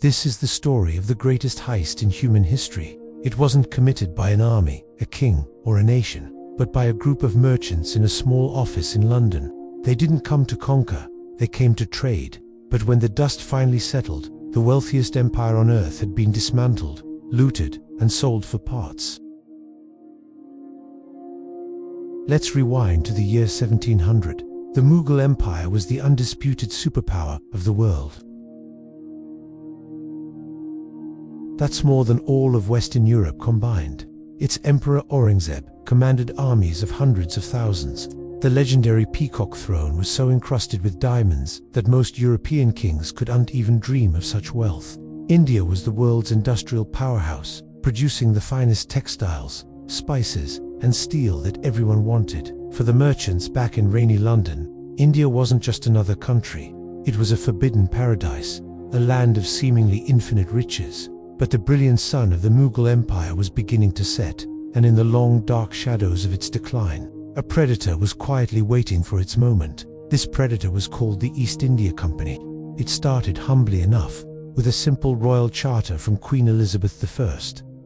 This is the story of the greatest heist in human history. It wasn't committed by an army, a king, or a nation, but by a group of merchants in a small office in London. They didn't come to conquer, they came to trade. But when the dust finally settled, the wealthiest empire on earth had been dismantled, looted, and sold for parts. Let's rewind to the year 1700. The Mughal Empire was the undisputed superpower of the world. That's more than all of Western Europe combined. Its Emperor Aurangzeb commanded armies of hundreds of thousands. The legendary Peacock Throne was so encrusted with diamonds that most European kings couldn't even dream of such wealth. India was the world's industrial powerhouse, producing the finest textiles, spices, and steel that everyone wanted. For the merchants back in rainy London, India wasn't just another country. It was a forbidden paradise, a land of seemingly infinite riches. But the brilliant sun of the Mughal Empire was beginning to set, and in the long dark shadows of its decline, a predator was quietly waiting for its moment. This predator was called the East India Company. It started humbly enough, with a simple royal charter from Queen Elizabeth I.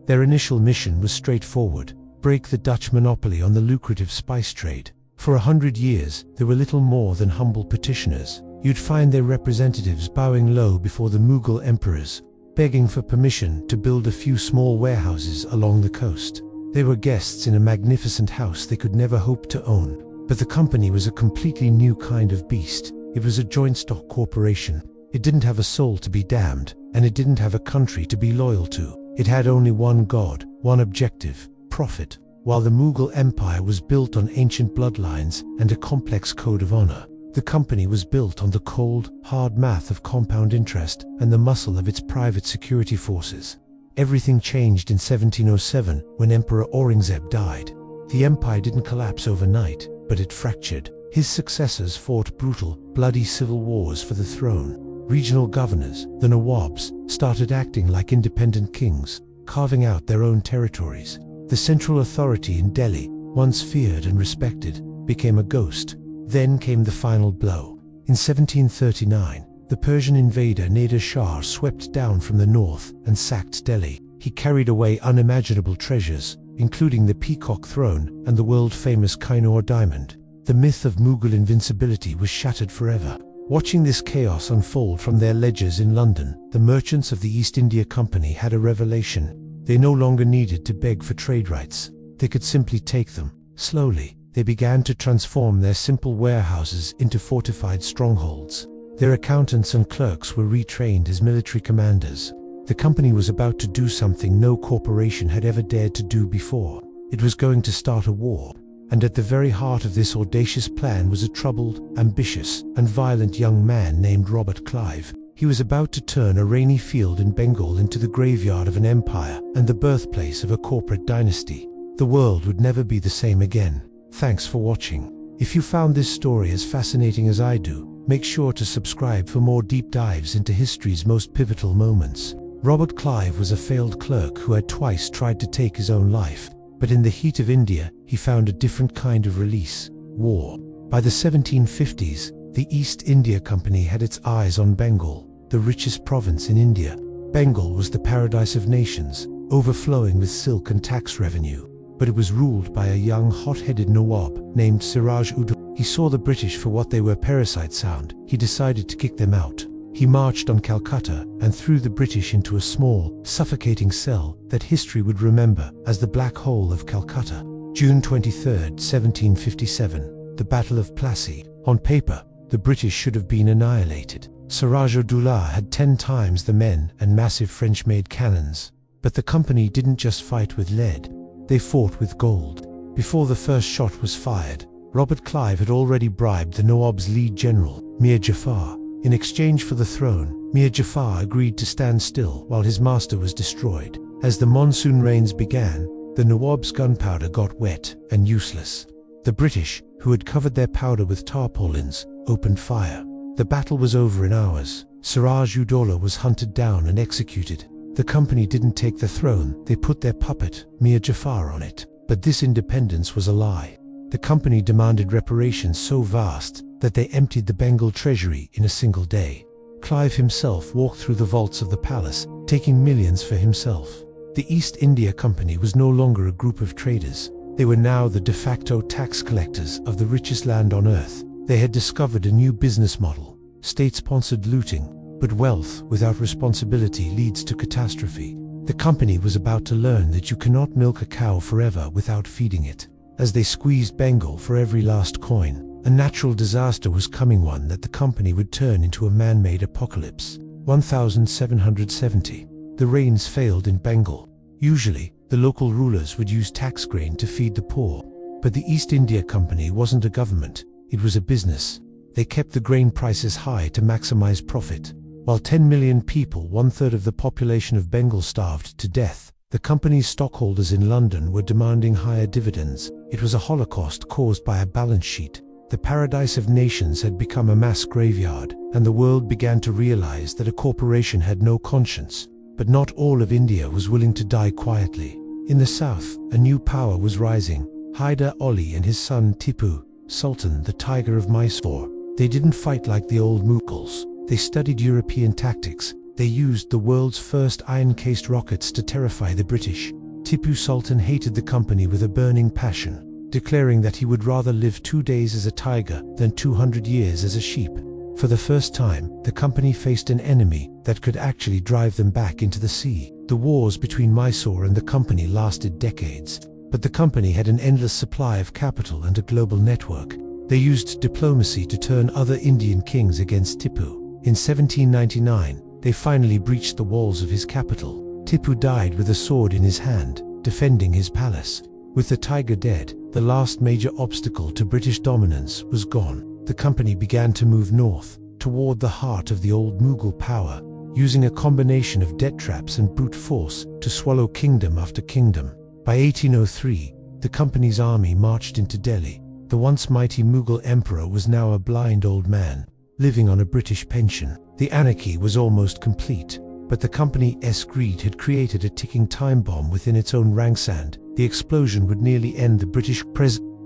Their initial mission was straightforward: break the Dutch monopoly on the lucrative spice trade. For 100 years, they were little more than humble petitioners. You'd find their representatives bowing low before the Mughal emperors, begging for permission to build a few small warehouses along the coast. They were guests in a magnificent house they could never hope to own. But the company was a completely new kind of beast. It was a joint stock corporation. It didn't have a soul to be damned, and it didn't have a country to be loyal to. It had only one god, one objective: profit. While the Mughal Empire was built on ancient bloodlines and a complex code of honor, the company was built on the cold, hard math of compound interest and the muscle of its private security forces. Everything changed in 1707 when Emperor Aurangzeb died. The empire didn't collapse overnight, but it fractured. His successors fought brutal, bloody civil wars for the throne. Regional governors, the Nawabs, started acting like independent kings, carving out their own territories. The central authority in Delhi, once feared and respected, became a ghost. Then came the final blow. In 1739, the Persian invader Nader Shah swept down from the north and sacked Delhi. He carried away unimaginable treasures, including the Peacock Throne and the world-famous Kainur diamond. The myth of Mughal invincibility was shattered forever. Watching this chaos unfold from their ledgers in London, the merchants of the East India Company had a revelation. They no longer needed to beg for trade rights. They could simply take them. Slowly, they began to transform their simple warehouses into fortified strongholds. Their accountants and clerks were retrained as military commanders. The company was about to do something no corporation had ever dared to do before. It was going to start a war. And at the very heart of this audacious plan was a troubled, ambitious, and violent young man named Robert Clive. He was about to turn a rainy field in Bengal into the graveyard of an empire and the birthplace of a corporate dynasty. The world would never be the same again. Thanks for watching. If you found this story as fascinating as I do, make sure to subscribe for more deep dives into history's most pivotal moments. Robert Clive was a failed clerk who had twice tried to take his own life, but in the heat of India, he found a different kind of release: war. By the 1750s, the East India Company had its eyes on Bengal, the richest province in India. Bengal was the paradise of nations, overflowing with silk and tax revenue. But it was ruled by a young, hot-headed Nawab named Siraj-ud-Dowlah. He saw the British for what they were: parasite sound. He decided to kick them out. He marched on Calcutta and threw the British into a small, suffocating cell that history would remember as the Black Hole of Calcutta. June 23, 1757, the Battle of Plassey. On paper, the British should have been annihilated. Siraj-ud-Dowlah had 10 times the men and massive French-made cannons. But the company didn't just fight with lead. They fought with gold. Before the first shot was fired, Robert Clive had already bribed the Nawab's lead general, Mir Jafar. In exchange for the throne, Mir Jafar agreed to stand still while his master was destroyed. As the monsoon rains began, the Nawab's gunpowder got wet and useless. The British, who had covered their powder with tarpaulins, opened fire. The battle was over in hours. Siraj-ud-Dowlah was hunted down and executed. The company didn't take the throne, they put their puppet, Mir Jafar, on it. But this independence was a lie. The company demanded reparations so vast that they emptied the Bengal treasury in a single day. Clive himself walked through the vaults of the palace, taking millions for himself. The East India Company was no longer a group of traders. They were now the de facto tax collectors of the richest land on earth. They had discovered a new business model: state-sponsored looting. But wealth without responsibility leads to catastrophe. The company was about to learn that you cannot milk a cow forever without feeding it. As they squeezed Bengal for every last coin, a natural disaster was coming, one that the company would turn into a man-made apocalypse. 1770. The rains failed in Bengal. Usually, the local rulers would use tax grain to feed the poor. But the East India Company wasn't a government, it was a business. They kept the grain prices high to maximize profit. While 10 million people, one-third of the population of Bengal, starved to death, the company's stockholders in London were demanding higher dividends. It was a holocaust caused by a balance sheet. The paradise of nations had become a mass graveyard, and the world began to realize that a corporation had no conscience. But not all of India was willing to die quietly. In the south, a new power was rising: Hyder Ali and his son Tipu Sultan, the Tiger of Mysore. They didn't fight like the old Mughals. They studied European tactics. They used the world's first iron-cased rockets to terrify the British. Tipu Sultan hated the company with a burning passion, declaring that he would rather live 2 days as a tiger than 200 years as a sheep. For the first time, the company faced an enemy that could actually drive them back into the sea. The wars between Mysore and the company lasted decades, but the company had an endless supply of capital and a global network. They used diplomacy to turn other Indian kings against Tipu. In 1799, they finally breached the walls of his capital. Tipu died with a sword in his hand, defending his palace. With the tiger dead, the last major obstacle to British dominance was gone. The company began to move north, toward the heart of the old Mughal power, using a combination of debt traps and brute force to swallow kingdom after kingdom. By 1803, the company's army marched into Delhi. The once mighty Mughal emperor was now a blind old man, living on a British pension. The anarchy was almost complete, but the company's greed had created a ticking time bomb within its own ranks, and the explosion would nearly end the British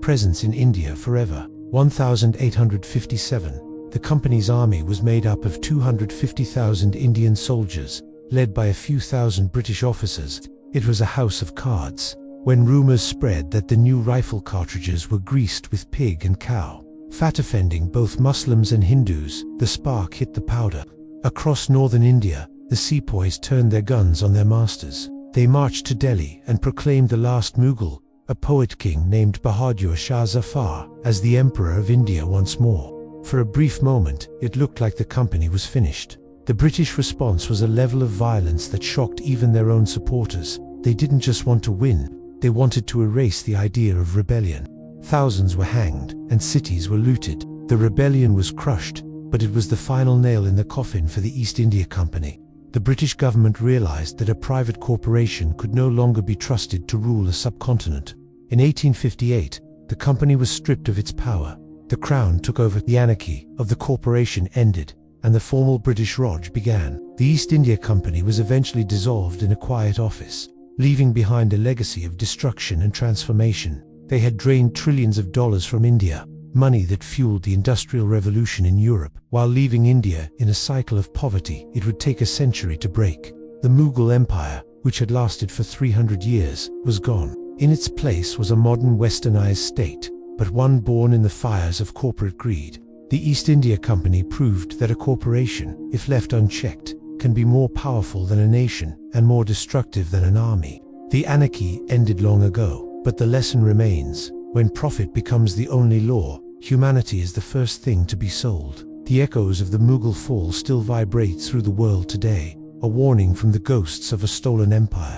presence in India forever. 1857. The company's army was made up of 250,000 Indian soldiers, led by a few thousand British officers. It was a house of cards. When rumors spread that the new rifle cartridges were greased with pig and cow fat, offending both Muslims and Hindus, the spark hit the powder. Across northern India, the sepoys turned their guns on their masters. They marched to Delhi and proclaimed the last Mughal, a poet king named Bahadur Shah Zafar, as the emperor of India once more. For a brief moment, it looked like the company was finished. The British response was a level of violence that shocked even their own supporters. They didn't just want to win, they wanted to erase the idea of rebellion. Thousands were hanged, and cities were looted. The rebellion was crushed, but it was the final nail in the coffin for the East India Company. The British government realized that a private corporation could no longer be trusted to rule a subcontinent. In 1858, the company was stripped of its power. The Crown took over. The anarchy of the corporation ended, and the formal British Raj began. The East India Company was eventually dissolved in a quiet office, leaving behind a legacy of destruction and transformation. They had drained trillions of dollars from India, money that fueled the Industrial Revolution in Europe, while leaving India in a cycle of poverty it would take a century to break. The Mughal Empire, which had lasted for 300 years, was gone. In its place was a modern westernized state, but one born in the fires of corporate greed. The East India Company proved that a corporation, if left unchecked, can be more powerful than a nation and more destructive than an army. The anarchy ended long ago, but the lesson remains: when profit becomes the only law, humanity is the first thing to be sold. The echoes of the Mughal fall still vibrate through the world today, a warning from the ghosts of a stolen empire.